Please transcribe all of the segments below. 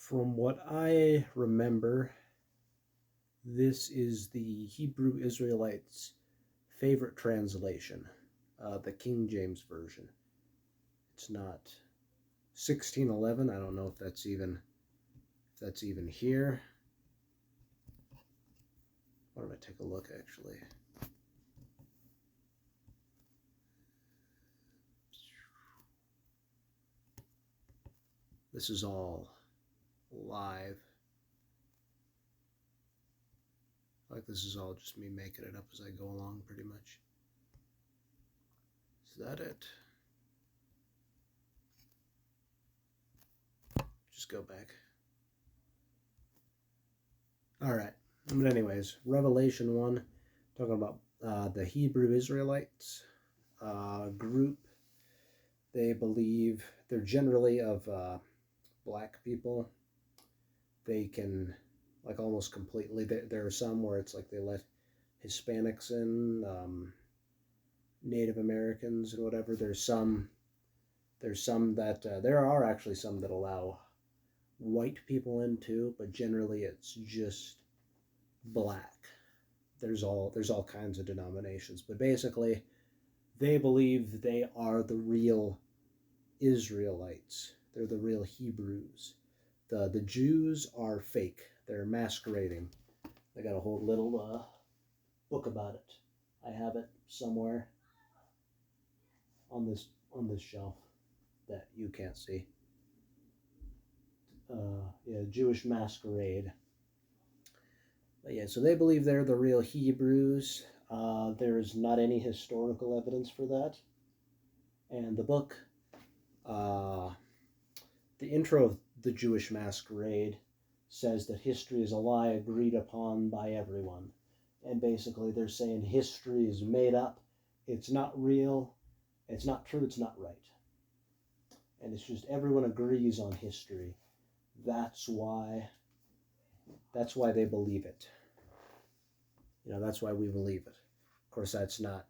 From what I remember, this is the Hebrew Israelites' favorite translation, the King James Version. It's not 1611. I don't know if that's even here. Why don't I take a look actually? This is all live. Like this is all just me making it up as I go along pretty much. Is that it? Just go back. All right. But anyways, Revelation 1, talking about the Hebrew Israelites group. They believe they're generally of black people. They can, like almost completely, there are some where it's like they let Hispanics in, Native Americans and whatever. There's some that, there are actually some that allow white people in too, but generally it's just black. There's all kinds of denominations, but basically they believe they are the real Israelites. They're the real Hebrews. The Jews are fake. They're masquerading. They got a whole little book about it. I have it somewhere on this shelf that you can't see. Yeah, Jewish masquerade. But yeah, so they believe they're the real Hebrews. There's not any historical evidence for that. And the book, uh, the intro of the Jewish masquerade says that history is a lie agreed upon by everyone. And basically they're saying history is made up, it's not real, it's not true, it's not right. And it's just everyone agrees on history. That's why they believe it. That's why we believe it. Of course, that's not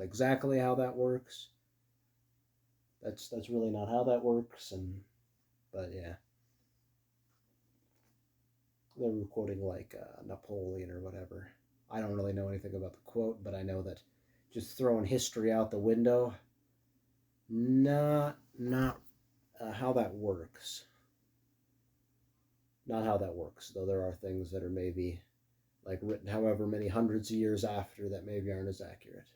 exactly how that works. That's really not how that works. But yeah, they were quoting like Napoleon or whatever. I don't really know anything about the quote, but I know that just throwing history out the window, not how that works. Not how that works, though there are things that are maybe like written however many hundreds of years after that maybe aren't as accurate.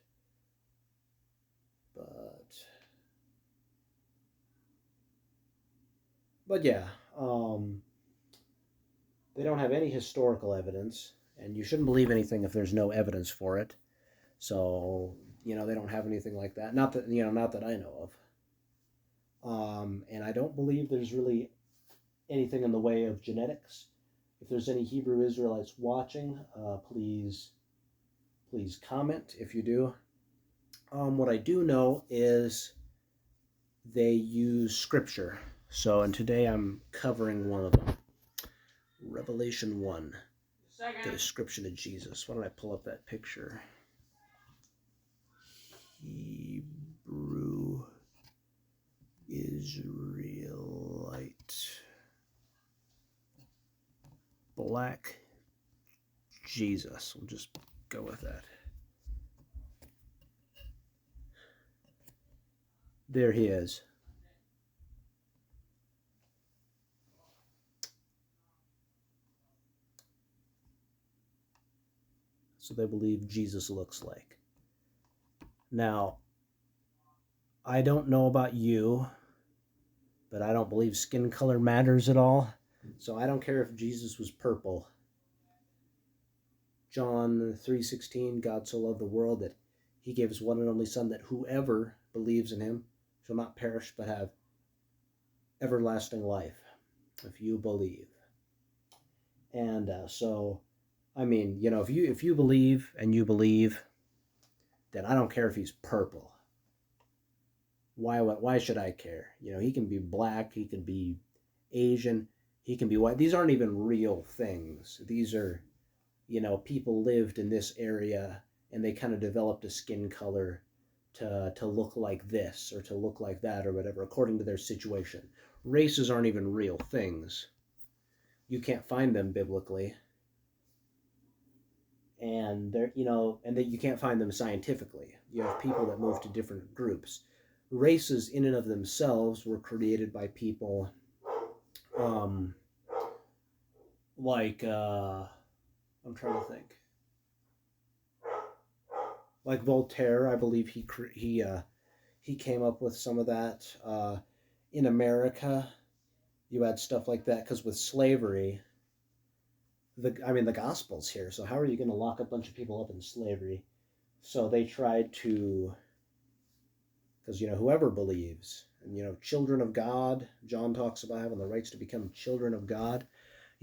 But yeah, they don't have any historical evidence, and you shouldn't believe anything if there's no evidence for it. So they don't have anything like that. Not that I know of. And I don't believe there's really anything in the way of genetics. If there's any Hebrew Israelites watching, please comment if you do. What I do know is they use scripture. So, and today I'm covering one of them. Revelation 1, the description of Jesus. Why don't I pull up that picture? Hebrew Israelite. Black Jesus. We'll just go with that. There he is. So they believe Jesus looks like. Now, I don't know about you, but I don't believe skin color matters at all. So I don't care if Jesus was purple. John 3:16, God so loved the world that he gave his one and only son, that whoever believes in him shall not perish but have everlasting life, if you believe. And so, I mean, if you believe and you believe, then I don't care if he's purple. Why should I care? He can be black, he can be Asian, he can be white. These aren't even real things. These are, people lived in this area and they kind of developed a skin color to look like this or to look like that or whatever, according to their situation. Races aren't even real things. you can't find them biblically, and they're and that you can't find them scientifically. You have people that move to different groups. Races in and of themselves were created by people, um, like I'm trying to think. Like Voltaire, I believe he came up with some of that. In America, you had stuff like that because with slavery, the gospel's here. So how are you going to lock a bunch of people up in slavery? So they tried to, because whoever believes, and children of God. John talks about having the rights to become children of God.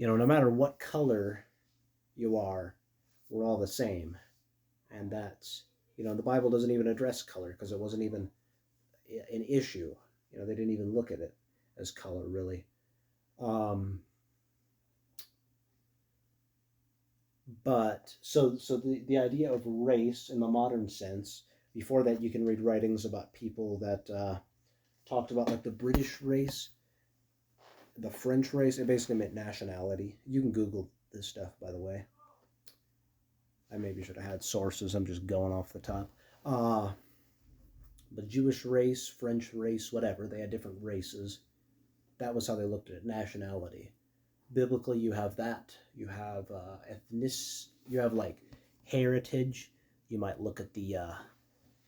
No matter what color you are, we're all the same, and that's the Bible doesn't even address color because it wasn't even an issue. They didn't even look at it as color really. But so the idea of race in the modern sense. Before that, you can read writings about people that talked about like the British race, the French race. It basically meant nationality. You can Google this stuff, by the way. I maybe should have had sources. I'm just going off the top. The Jewish race, French race, whatever. They had different races. That was how they looked at it, nationality. Biblically, you have that. You have you have like heritage. You might look at the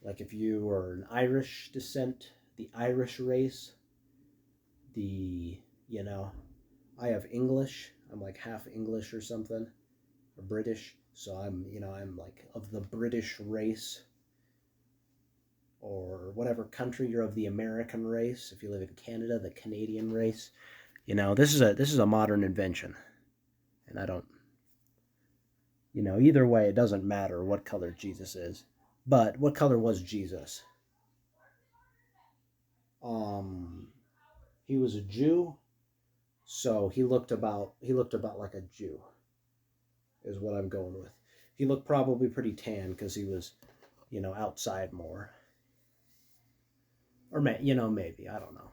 like if you were an Irish descent, the Irish race. The I have English. I'm like half English or something, or British. So I'm like of the British race, or whatever country you're of the American race. If you live in Canada, the Canadian race. This is a modern invention, and I don't. Either way, it doesn't matter what color Jesus is. But what color was Jesus? Um, he was a Jew, so he looked about like a Jew, is what I'm going with. He looked probably pretty tan because he was, outside more, or maybe I don't know,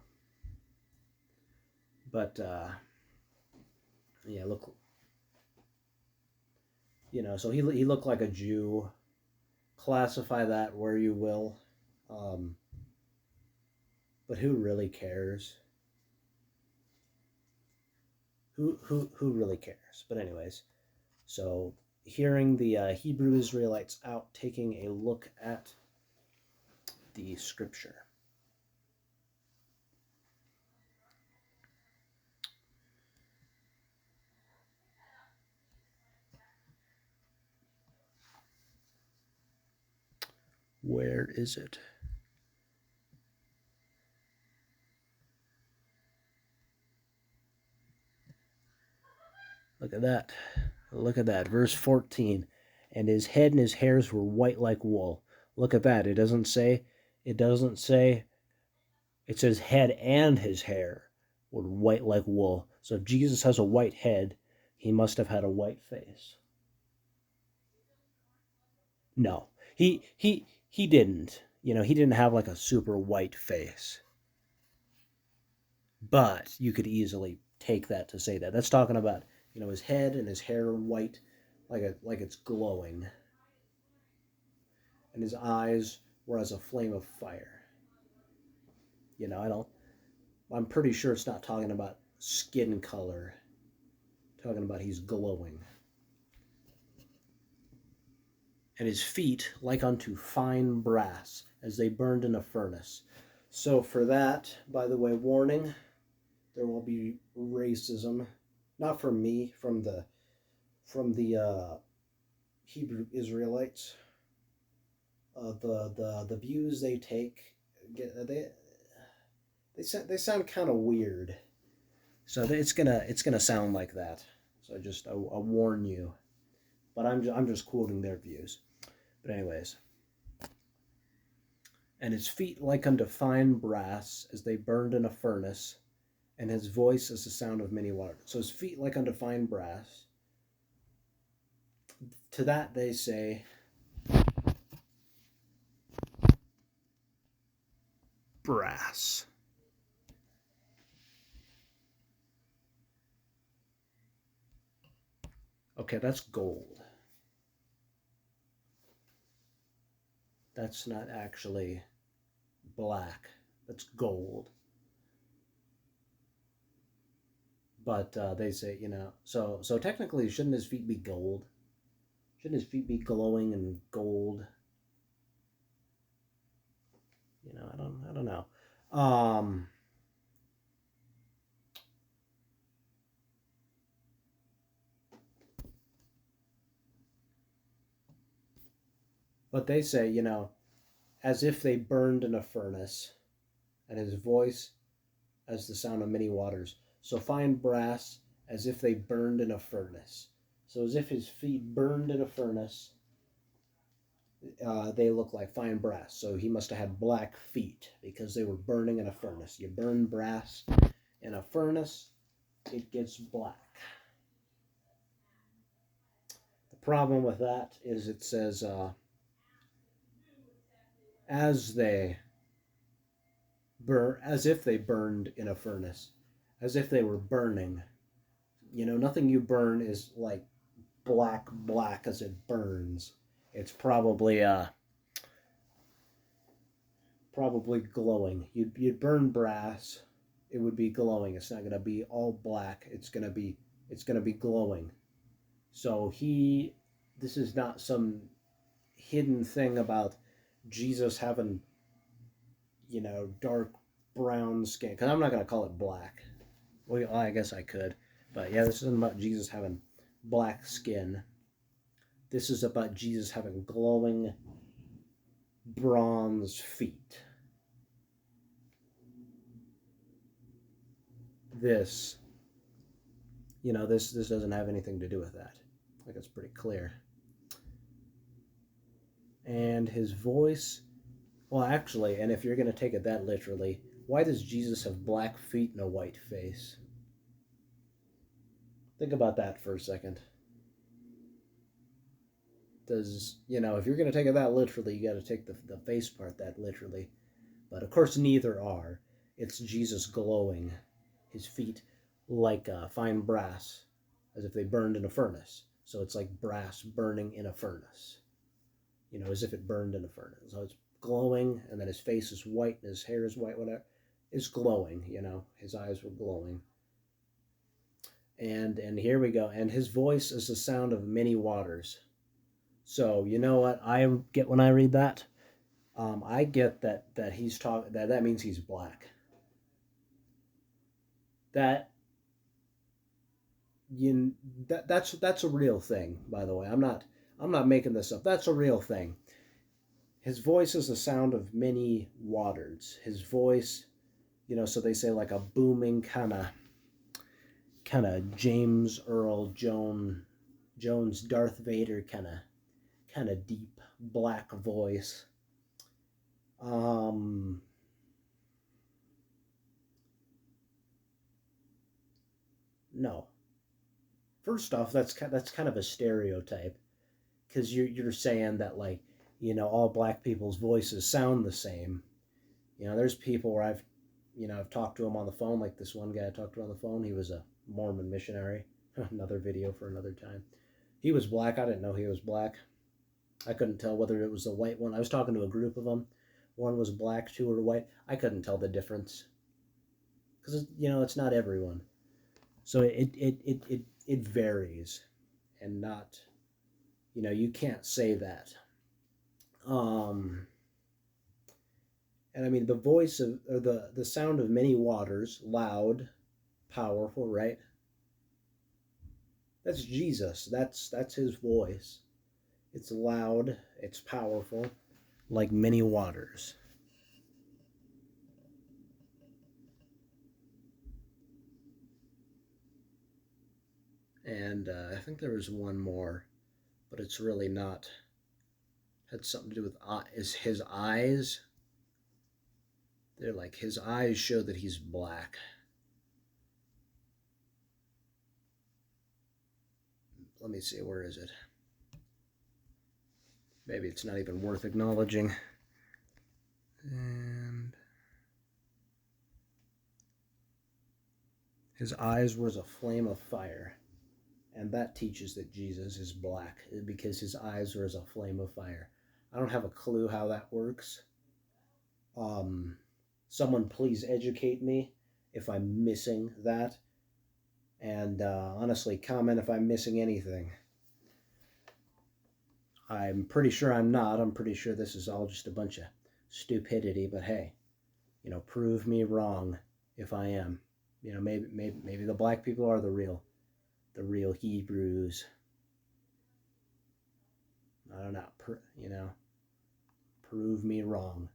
but yeah, look, so he looked like a Jew. Classify that where you will, um, but who really cares? Who really cares? But anyways, so hearing the Hebrew Israelites out, taking a look at the scripture. Where is it? Look at that. Look at that. Verse 14. And his head and his hairs were white like wool. Look at that. It doesn't say, it says head and his hair were white like wool. So if Jesus has a white head, he must have had a white face. No, he didn't. He didn't have like a super white face. But you could easily take that to say that. That's talking about, his head and his hair white, like it's glowing, and his eyes were as a flame of fire. I don't. I'm pretty sure it's not talking about skin color. Talking about he's glowing. And his feet like unto fine brass, as they burned in a furnace. So for that, by the way, warning, there will be racism, not from me, from the Hebrew Israelites. The views they take, they sound kind of weird. So it's gonna sound like that. So I warn you. But I'm just quoting their views. But anyways, and his feet like unto fine brass, as they burned in a furnace, and his voice as the sound of many waters. So his feet like unto fine brass. To that they say, brass. Okay, that's gold. That's not actually black. That's gold. But they say, so technically, shouldn't his feet be gold? Shouldn't his feet be glowing and gold? I don't know. Um, but they say, as if they burned in a furnace, and his voice as the sound of many waters. So fine brass, as if they burned in a furnace. So as if his feet burned in a furnace, they look like fine brass. So he must have had black feet because they were burning in a furnace. You burn brass in a furnace, it gets black. The problem with that is it says, as they as if they burned in a furnace, as if they were burning. Nothing you burn is like black as it burns. It's probably glowing. You'd burn brass, it would be glowing. It's not gonna be all black. It's gonna be glowing. So this is not some hidden thing about Jesus having dark brown skin. Because I'm not gonna call it black. Well, I guess I could, but yeah, this isn't about Jesus having black skin. This is about Jesus having glowing bronze feet. This, this doesn't have anything to do with that. I think it's pretty clear. And his voice, well, actually, and if you're going to take it that literally, why does Jesus have black feet and a white face? Think about that for a second. If you're going to take it that literally, you got to take the face part that literally. But of course, neither are. It's Jesus glowing, his feet like fine brass, as if they burned in a furnace. So it's like brass burning in a furnace, as if it burned in a furnace. So it's glowing, and then his face is white, and his hair is white, whatever. It's glowing, his eyes were glowing. And here we go. And his voice is the sound of many waters. So you know what I get when I read that? I get that he's talking that means he's black. That you that's a real thing, by the way. I'm not making this up. That's a real thing. His voice is the sound of many waters. His voice, so they say like a booming kind of James Earl Jones Darth Vader kind of deep black voice. Um no. First off, that's kind of a stereotype because you're saying that like all black people's voices sound the same. There's people where I've talked to him on the phone, like this one guy I talked to on the phone. He was a Mormon missionary. Another video for another time. He was black. I didn't know he was black. I couldn't tell whether it was the white one. I was talking to a group of them. One was black, two were white. I couldn't tell the difference because it's not everyone. So it varies, and not you can't say that. Um, and I mean the voice of or the sound of many waters, loud, powerful, right? That's Jesus. That's his voice. It's loud, it's powerful, like many waters. And I think there was one more, but it's really not. Had something to do with is his eyes. They're like his eyes show that he's black. Let me see, where is it? Maybe it's not even worth acknowledging. And his eyes was a flame of fire, and that teaches that Jesus is black because his eyes are as a flame of fire. I don't have a clue how that works. Someone please educate me if I'm missing that, and honestly, comment if I'm missing anything. I'm pretty sure I'm not. I'm pretty sure this is all just a bunch of stupidity, but hey, prove me wrong if I am. Maybe the black people are the real Hebrews. I don't know. Prove me wrong.